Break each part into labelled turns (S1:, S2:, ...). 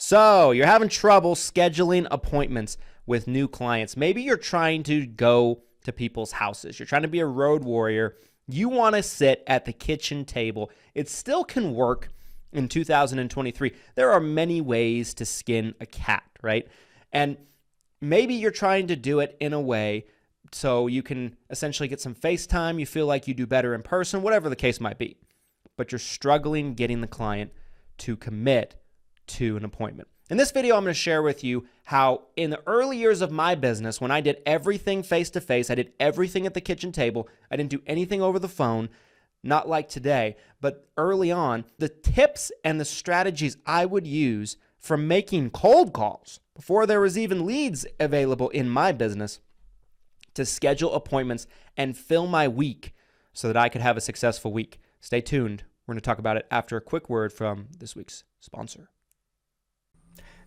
S1: So you're having trouble scheduling appointments with new clients. Maybe you're trying to go to people's houses. You're trying to be a road warrior. You want to sit at the kitchen table. It still can work in 2023. There are many ways to skin a cat, right? And maybe you're trying to do it in a way so you can essentially get some FaceTime. You feel like you do better in person, whatever the case might be. But you're struggling getting the client to commit to an appointment. In this video, I'm going to share with you how in the early years of my business, when I did everything face-to-face, I did everything at the kitchen table, I didn't do anything over the phone, not like today, but early on, the tips and the strategies I would use from making cold calls before there was even leads available in my business to schedule appointments and fill my week so that I could have a successful week. Stay tuned. We're going to talk about it after a quick word from this week's sponsor.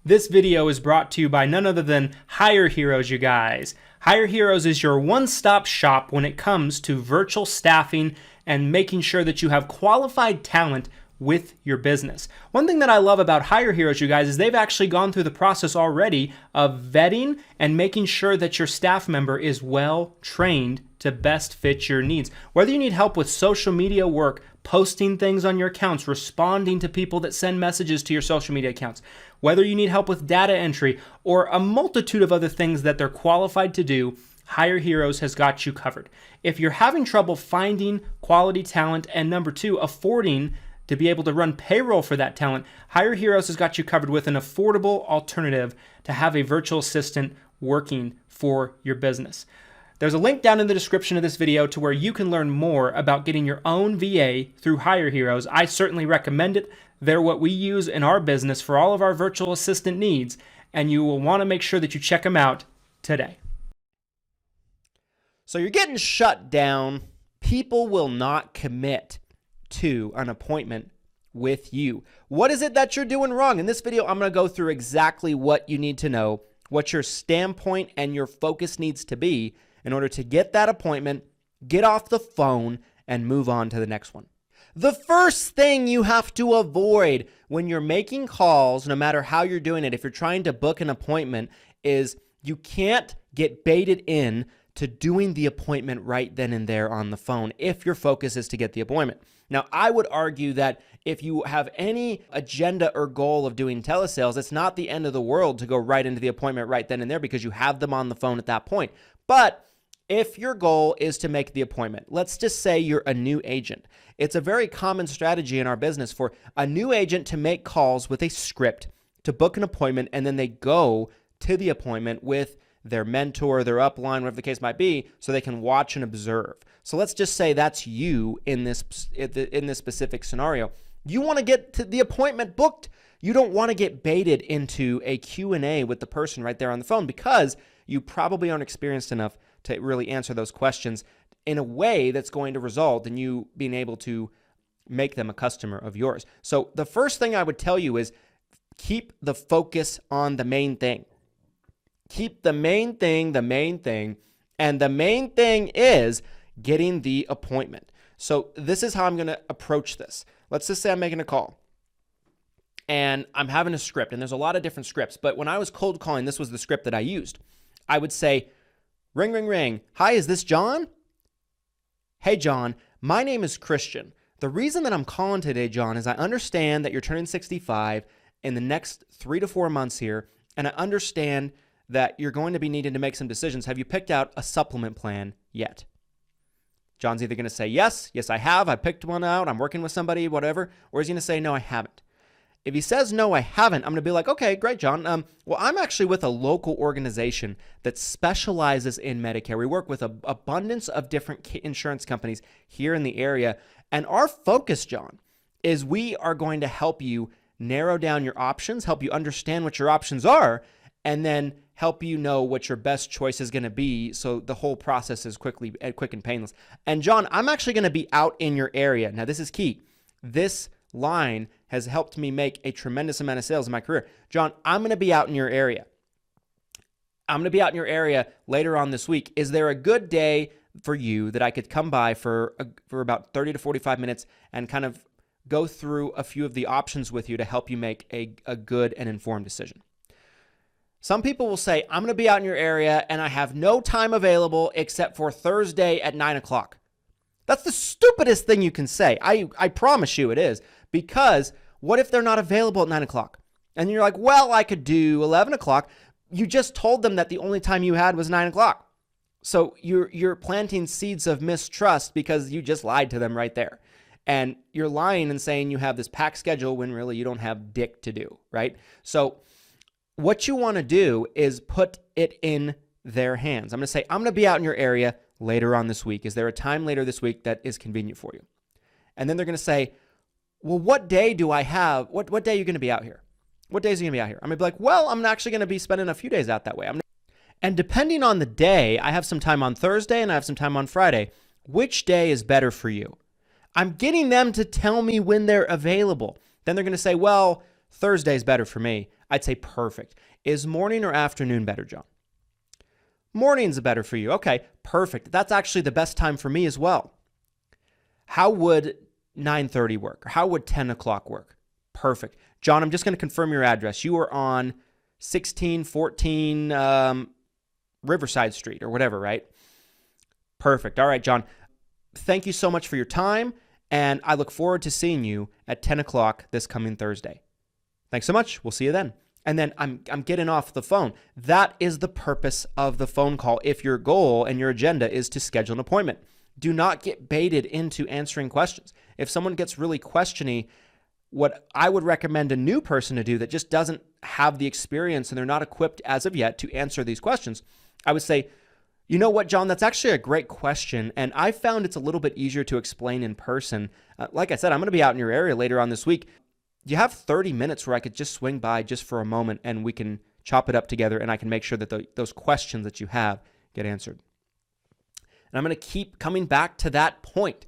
S2: This video is brought to you by none other than Hire Heroes, you guys. Hire Heroes is your one-stop shop when it comes to virtual staffing and making sure that you have qualified talent with your business. One thing that I love about Hire Heroes, you guys, is they've actually gone through the process already of vetting and making sure that your staff member is well trained to best fit your needs. Whether you need help with social media work, posting things on your accounts, responding to people that send messages to your social media accounts, whether you need help with data entry or a multitude of other things that they're qualified to do, Hire Heroes has got you covered. If you're having trouble finding quality talent and number two, affording to be able to run payroll for that talent, Hire Heroes has got you covered with an affordable alternative to have a virtual assistant working for your business. There's a link down in the description of this video to where you can learn more about getting your own VA through Hire Heroes. I certainly recommend it. They're what we use in our business for all of our virtual assistant needs, and you will want to make sure that you check them out today.
S1: So you're getting shut down. People will not commit to an appointment with you. What is it that you're doing wrong? In this video, I'm going to go through exactly what you need to know, what your standpoint and your focus needs to be in order to get that appointment, get off the phone, and move on to the next one. The first thing you have to avoid when you're making calls, no matter how you're doing it, if you're trying to book an appointment, is you can't get baited in to doing the appointment right then and there on the phone if your focus is to get the appointment. Now, I would argue that if you have any agenda or goal of doing telesales, it's not the end of the world to go right into the appointment right then and there because you have them on the phone at that point. But if your goal is to make the appointment, let's just say you're a new agent. It's a very common strategy in our business for a new agent to make calls with a script to book an appointment, and then they go to the appointment with their mentor, their upline, whatever the case might be, so they can watch and observe. So let's just say that's you in this specific scenario. You want to get to the appointment booked. You don't want to get baited into a Q&A with the person right there on the phone because you probably aren't experienced enough to really answer those questions in a way that's going to result in you being able to make them a customer of yours. So the first thing I would tell you is keep the focus on the main thing. Keep the main thing, and the main thing is getting the appointment. So this is how I'm going to approach this. Let's just say I'm making a call and I'm having a script, and there's a lot of different scripts, but when I was cold calling, this was the script that I used. I would say, ring, ring, ring. Hi, is this John? Hey, John, my name is Christian. The reason that I'm calling today, John, is I understand that you're turning 65 in the next 3 to 4 months here, and I understand that you're going to be needing to make some decisions. Have you picked out a supplement plan yet? John's either going to say, yes, I have. I picked one out. I'm working with somebody, whatever. Or is he going to say, no, I haven't? If he says, no, I haven't, I'm going to be like, okay, great, John. Well, I'm actually with a local organization that specializes in Medicare. We work with an abundance of different insurance companies here in the area. And our focus, John, is we are going to help you narrow down your options, help you understand what your options are, and then help you know what your best choice is going to be so the whole process is quick and painless. And John, I'm actually going to be out in your area. Now, this is key. This line has helped me make a tremendous amount of sales in my career. John, I'm going to be out in your area. I'm going to be out in your area later on this week. Is there a good day for you that I could come by for about 30 to 45 minutes and kind of go through a few of the options with you to help you make a good and informed decision. Some people will say, I'm going to be out in your area and I have no time available except for Thursday at 9 o'clock. That's the stupidest thing you can say. I promise you it is. Because what if they're not available at 9 o'clock? And you're like, well, I could do 11 o'clock. You just told them that the only time you had was 9 o'clock. So you're planting seeds of mistrust because you just lied to them right there. And you're lying and saying you have this packed schedule when really you don't have dick to do, right? So what you want to do is put it in their hands. I'm going to say, I'm going to be out in your area later on this week. Is there a time later this week that is convenient for you? And then they're going to say, well, what day do I have? What day are you going to be out here? What days are you going to be out here? I'm going to be like, well, I'm actually going to be spending a few days out that way. And depending on the day, I have some time on Thursday and I have some time on Friday. Which day is better for you? I'm getting them to tell me when they're available. Then they're going to say, well, Thursday's better for me. I'd say perfect. Is morning or afternoon better, John? Morning's better for you. Okay, perfect. That's actually the best time for me as well. How would 9:30 work? Or how would 10 o'clock work? Perfect. John, I'm just going to confirm your address. You are on 1614 Riverside Street or whatever, right? Perfect. All right, John. Thank you so much for your time, and I look forward to seeing you at 10 o'clock this coming Thursday. Thanks so much. We'll see you then. And then I'm getting off the phone. That is the purpose of the phone call if your goal and your agenda is to schedule an appointment. Do not get baited into answering questions. If someone gets really questiony, what I would recommend a new person to do that just doesn't have the experience and they're not equipped as of yet to answer these questions, I would say, you know what, John, that's actually a great question, and I found it's a little bit easier to explain in person. Like I said, I'm going to be out in your area later on this week. You have 30 minutes where I could just swing by just for a moment and we can chop it up together and I can make sure that those questions that you have get answered. And I'm going to keep coming back to that point.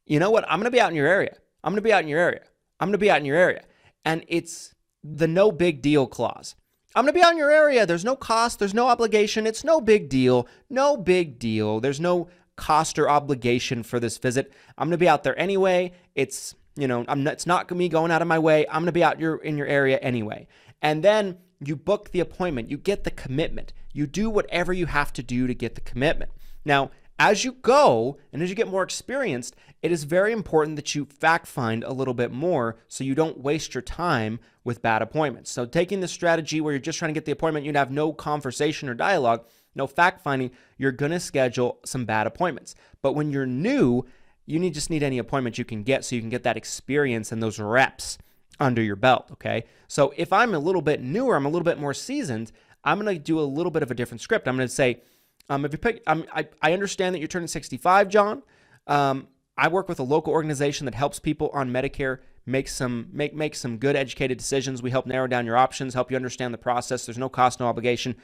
S1: You know what? I'm going to be out in your area. I'm going to be out in your area. I'm going to be out in your area. And it's the no big deal clause. I'm going to be out in your area. There's no cost. There's no obligation. It's no big deal. No big deal. There's no cost or obligation for this visit. I'm going to be out there anyway. It's not me going out of my way. I'm going to be out in your area anyway. And then you book the appointment. You get the commitment. You do whatever you have to do to get the commitment. Now, as you go and as you get more experienced, it is very important that you fact find a little bit more so you don't waste your time with bad appointments. So taking the strategy where you're just trying to get the appointment, you'd have no conversation or dialogue, no fact finding, you're going to schedule some bad appointments. But when you're new, you just need any appointment you can get so you can get that experience and those reps under your belt, okay? So if I'm a little bit newer, I'm a little bit more seasoned, I'm going to do a little bit of a different script. I'm going to say, I understand that you're turning 65, John. I work with a local organization that helps people on Medicare make some good educated decisions. We help narrow down your options, help you understand the process. There's no cost, no obligation.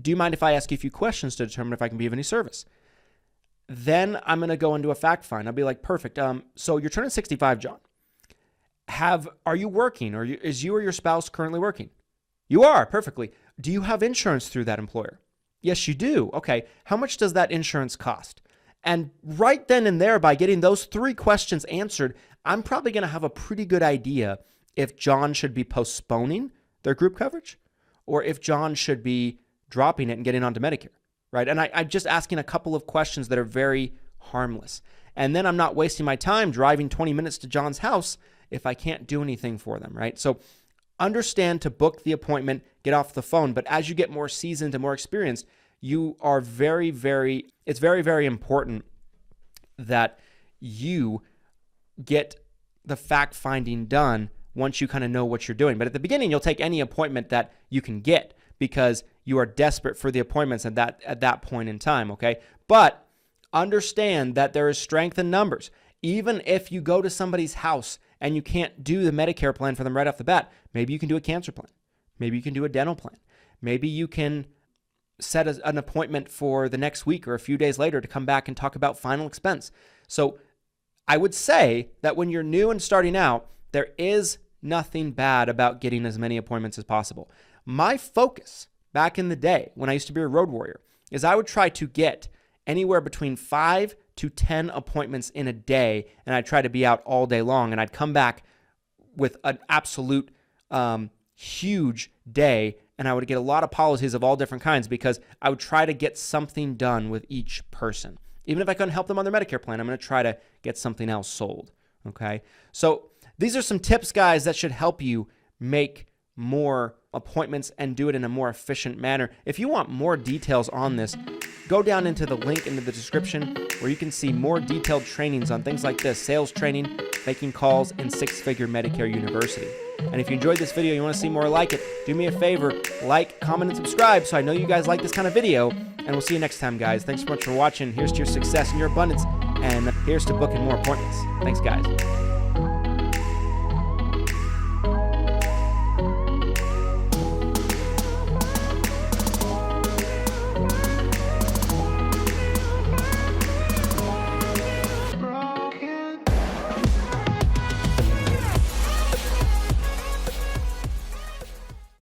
S1: Do you mind if I ask you a few questions to determine if I can be of any service? Then I'm going to go into a fact find. I'll be like, perfect. So you're turning 65, John. Are you working, or is you or your spouse currently working? You are, perfectly. Do you have insurance through that employer? Yes, you do. Okay. How much does that insurance cost? And right then and there, by getting those 3 questions answered, I'm probably going to have a pretty good idea if John should be postponing their group coverage or if John should be dropping it and getting onto Medicare, right? And I'm just asking a couple of questions that are very harmless. And then I'm not wasting my time driving 20 minutes to John's house if I can't do anything for them, right? So understand to book the appointment, get off the phone. But as you get more seasoned and more experienced, you are it's very, very important that you get the fact finding done once you kind of know what you're doing. But at the beginning, you'll take any appointment that you can get because you are desperate for the appointments at that point in time, okay? But understand that there is strength in numbers. Even if you go to somebody's house and you can't do the Medicare plan for them right off the bat, maybe you can do a cancer plan. Maybe you can do a dental plan. Maybe you can set an appointment for the next week or a few days later to come back and talk about final expense. So I would say that when you're new and starting out, there is nothing bad about getting as many appointments as possible. My focus back in the day when I used to be a road warrior is I would try to get anywhere between 5 to 10 appointments in a day, and I'd try to be out all day long, and I'd come back with an absolute huge day, and I would get a lot of policies of all different kinds because I would try to get something done with each person. Even if I couldn't help them on their Medicare plan, I'm going to try to get something else sold, okay? So these are some tips, guys, that should help you make more appointments and do it in a more efficient manner. If you want more details on this, go down into the link into the description where you can see more detailed trainings on things like this: sales training, making calls, and Six Figure Medicare University. And if you enjoyed this video, you want to see more like it, do me a favor, like, comment, and subscribe so I know you guys like this kind of video. And we'll see you next time, guys. Thanks so much for watching. Here's to your success and your abundance, and here's to booking more appointments. Thanks, guys.